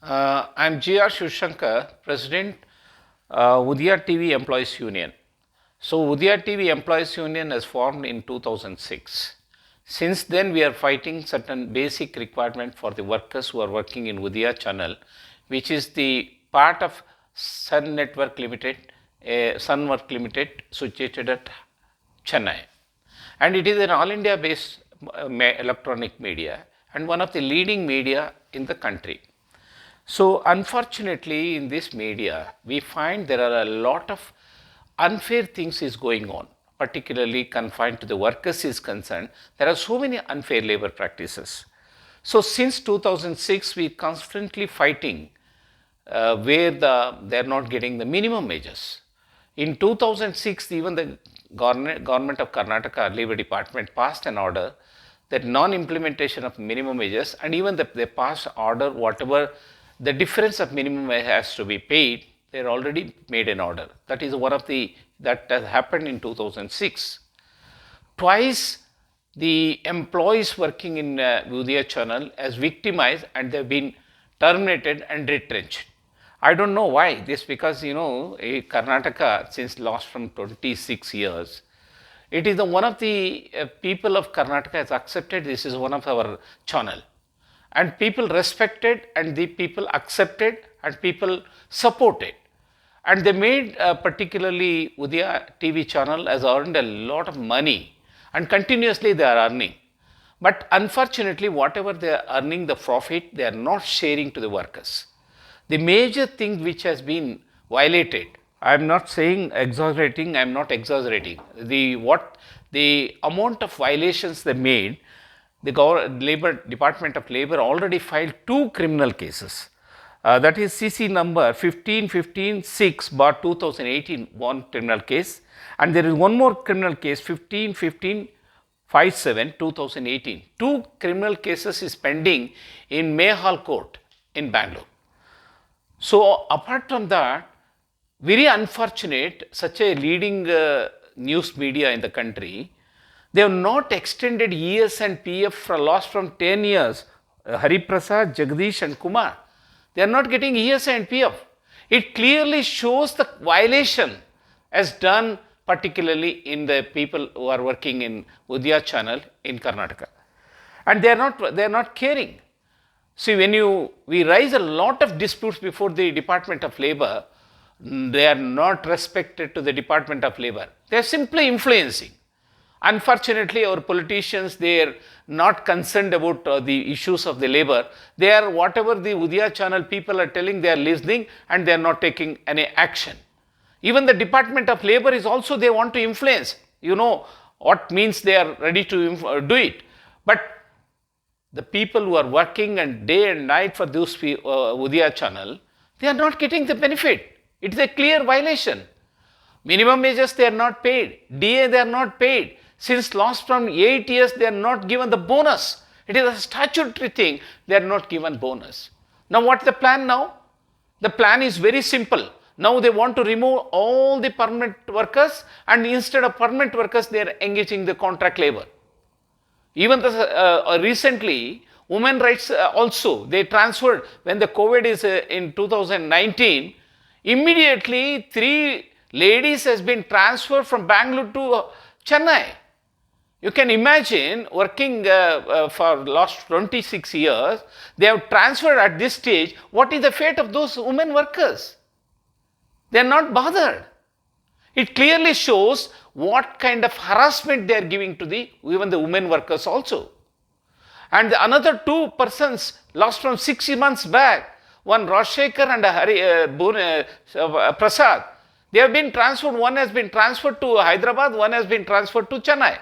I'm G.R. Shivshankar, President, Udaya TV Employees Union. So, Udaya TV Employees Union has formed in 2006. Since then, we are fighting certain basic requirement for the workers who are working in Udaya channel, which is the part of Sun Network Limited, Sunwork Limited, situated at Chennai. And it is an all India based electronic media and one of the leading media in the country. So, unfortunately, in this media, we find there are a lot of unfair things is going on, particularly confined to the workers is concerned. There are so many unfair labor practices. So, since 2006, we constantly fighting where they are not getting the minimum wages. In 2006, even the government of Karnataka Labor Department passed an order that non-implementation of minimum wages, and even they passed order whatever the difference of minimum wage has to be paid. They already made an order. That is one of the that has happened in 2006. Twice the employees working in Udaya channel as victimized and they have been terminated and retrenched. I don't know why this, because Karnataka since last from 26 years, it is one of the people of Karnataka has accepted this is one of our channel, and people respected and the people accepted and people supported, and they made particularly Udaya TV channel has earned a lot of money and continuously they are earning. But unfortunately, whatever they are earning the profit, they are not sharing to the workers. The major thing which has been violated, I am not saying exaggerating, I am not exaggerating. The amount of violations they made, the Department of Labor already filed 2 criminal cases. That is CC number 1515-6/2018, one criminal case, and there is one more criminal case 1515-57/2018. 2 criminal cases is pending in Mayhall Court in Bangalore. So, apart from that, very unfortunate, such a leading news media in the country, they have not extended ES and PF for lost from 10 years. Hari Prasad, Jagdish and Kumar, they are not getting ES and PF. It clearly shows the violation as done particularly in the people who are working in Udaya channel in Karnataka. And they are not caring. See, when we raise a lot of disputes before the Department of Labor, they are not respected to the Department of Labor. They are simply influencing. Unfortunately, our politicians, they are not concerned about the issues of the labor. They are whatever the Udaya channel people are telling, they are listening and they are not taking any action. Even the Department of Labor is also, they want to influence. You know what means they are ready to do it. But the people who are working and day and night for this Udaya channel, they are not getting the benefit. It is a clear violation. Minimum wages they are not paid. DA they are not paid. Since last from 8 years they are not given the bonus. It is a statutory thing. They are not given bonus. Now what is the plan now? The plan is very simple. Now they want to remove all the permanent workers, and instead of permanent workers they are engaging the contract labor. Even recently, women rights also, they transferred when the COVID is in 2019, immediately 3 ladies has been transferred from Bangalore to Chennai. You can imagine working for last 26 years, they have transferred at this stage. What is the fate of those women workers? They are not bothered. It clearly shows what kind of harassment they are giving to even the women workers also. And another 2 persons lost from 6 months back, one Rajshekhar and Prasad, they have been transferred. One has been transferred to Hyderabad, one has been transferred to Chennai.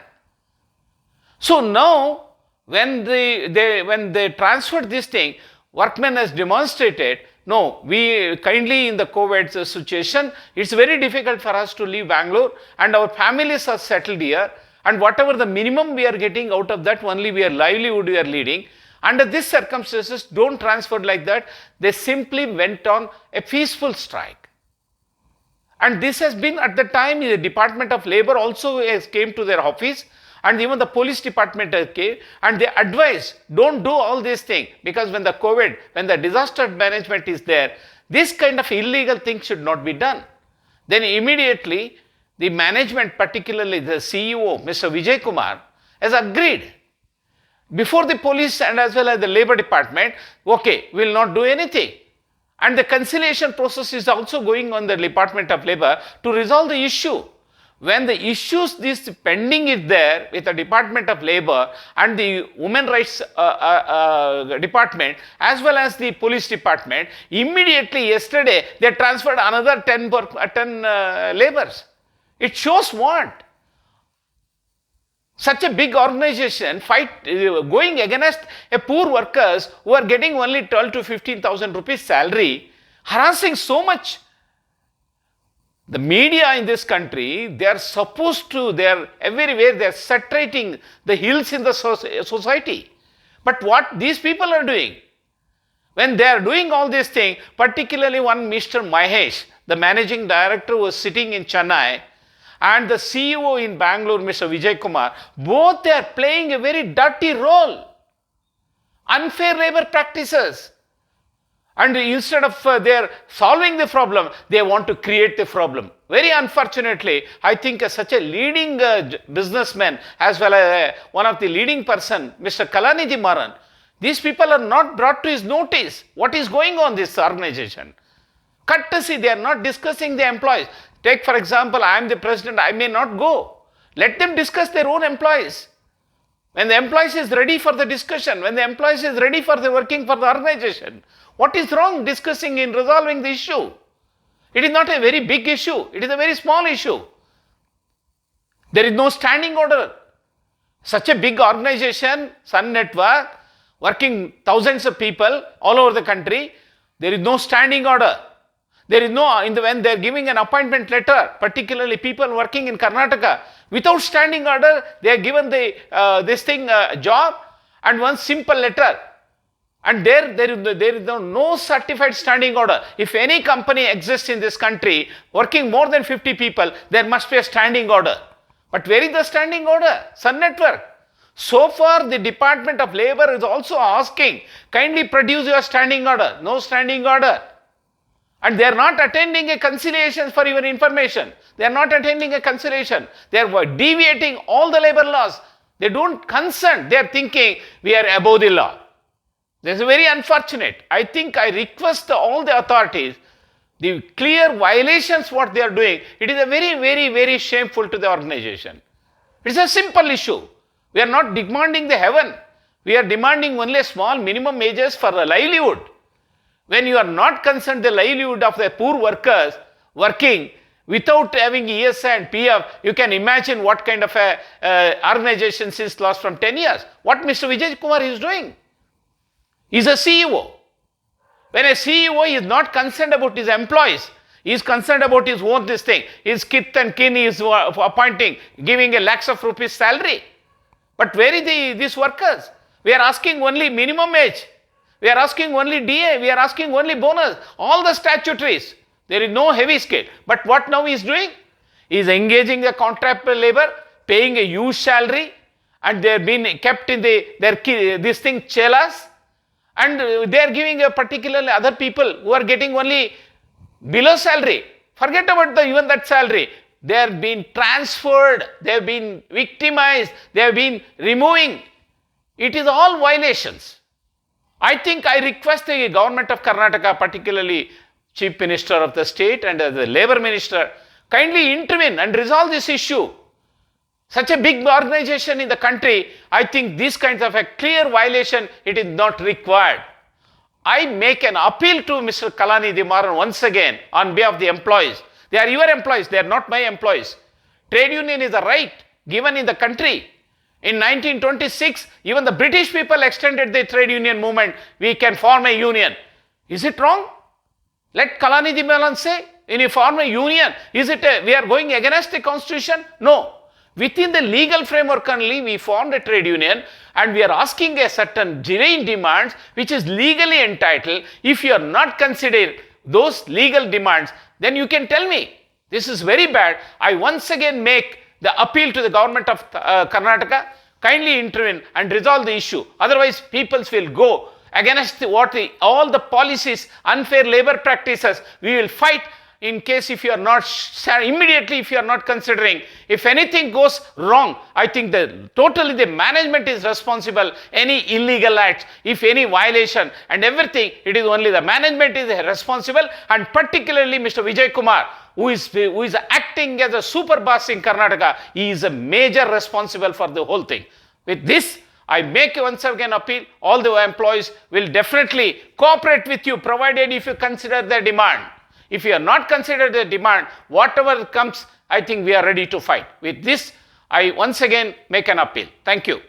So now, when they transferred this thing, workmen has demonstrated, no, we kindly in the COVID situation, it's very difficult for us to leave Bangalore and our families are settled here, and whatever the minimum we are getting out of that, only we are livelihood we are leading. Under these circumstances, don't transfer like that. They simply went on a peaceful strike. And this has been at the time, the Department of Labor also came to their office and even the police department came and they advised, don't do all these things, because when the COVID, when the disaster management is there, this kind of illegal things should not be done. Then immediately the management, particularly the CEO, Mr. Vijay Kumar, has agreed before the police and as well as the labor department, okay, we will not do anything. And the conciliation process is also going on the Department of Labor to resolve the issue. When the issues this pending is there with the Department of Labor and the Women Rights Department as well as the Police Department, immediately yesterday they transferred another 10 laborers. It shows what? Such a big organization going against a poor workers who are getting only 12 to 15,000 rupees salary, harassing so much. The media in this country, they are supposed to, they are everywhere, they are saturating the hills in the society. But what these people are doing, when they are doing all these things, particularly one Mr. Mahesh, the managing director was sitting in Chennai, and the CEO in Bangalore, Mr. Vijay Kumar, both they are playing a very dirty role. Unfair labor practices. And instead of they are solving the problem, they want to create the problem. Very unfortunately, I think such a leading businessman as well as one of the leading person, Mr. Kalanidhi Maran, these people are not brought to his notice. What is going on in this organization? Courtesy, they are not discussing the employees. Take for example, I am the president, I may not go. Let them discuss their own employees. When the employees is ready for the discussion, when the employees is ready for the working for the organization, what is wrong discussing in resolving the issue? It is not a very big issue. It is a very small issue. There is no standing order. Such a big organization, Sun Network, working thousands of people all over the country, there is no standing order. There is no, when they are giving an appointment letter, particularly people working in Karnataka, without standing order, they are given the job and one simple letter. And there is no certified standing order. If any company exists in this country working more than 50 people, there must be a standing order. But where is the standing order? Sun Network. So far, the Department of Labor is also asking, kindly produce your standing order. No standing order. And they are not attending a conciliation for your information. They are not attending a conciliation. They are deviating all the labor laws. They don't consent. They are thinking we are above the law. This is very unfortunate. I think I request all the authorities, the clear violations what they are doing, it is a very, very, very shameful to the organization. It is a simple issue. We are not demanding the heaven. We are demanding only a small minimum wages for a livelihood. When you are not concerned the livelihood of the poor workers working without having ESI and PF, you can imagine what kind of a organization since last from 10 years. What Mr. Vijay Kumar is doing. He is a CEO. When a CEO is not concerned about his employees, he is concerned about his own this thing. His kith and kin is appointing, giving a lakhs of rupees salary. But where is these workers? We are asking only minimum wage. We are asking only DA, we are asking only bonus, all the statutories. There is no heavy scale. But what now he is doing? He is engaging the contract labor, paying a huge salary, and they are being kept in this thing chelas, and they are giving a particularly other people who are getting only below salary. Forget about even that salary. They are being transferred, they have been victimized, they have been removing. It is all violations. I think I request the government of Karnataka, particularly Chief Minister of the state and the Labour Minister, kindly intervene and resolve this issue. Such a big organization in the country, I think these kinds of a clear violation, it is not required. I make an appeal to Mr. Kalanidhi Maran once again on behalf of the employees. They are your employees, they are not my employees. Trade union is a right given in the country. In 1926, even the British people extended the trade union movement. We can form a union. Is it wrong? Let Kalanidhi Maran say, when you form a union, we are going against the constitution? No. Within the legal framework only, we formed a trade union and we are asking a certain genuine demands which is legally entitled. If you are not considering those legal demands, then you can tell me, this is very bad. I once again make the appeal to the government of Karnataka, kindly intervene and resolve the issue. Otherwise, peoples will go against all the policies, unfair labor practices. We will fight in case if you are not, immediately if you are not considering. If anything goes wrong, I think totally the management is responsible. Any illegal acts, if any violation and everything, it is only the management is responsible, and particularly Mr. Vijay Kumar, who is acting as a super boss in Karnataka. He is a major responsible for the whole thing. With this, I make once again appeal, all the employees will definitely cooperate with you, provided if you consider their demand. If you are not considered the demand, whatever comes, I think we are ready to fight. With this, I once again make an appeal. Thank you.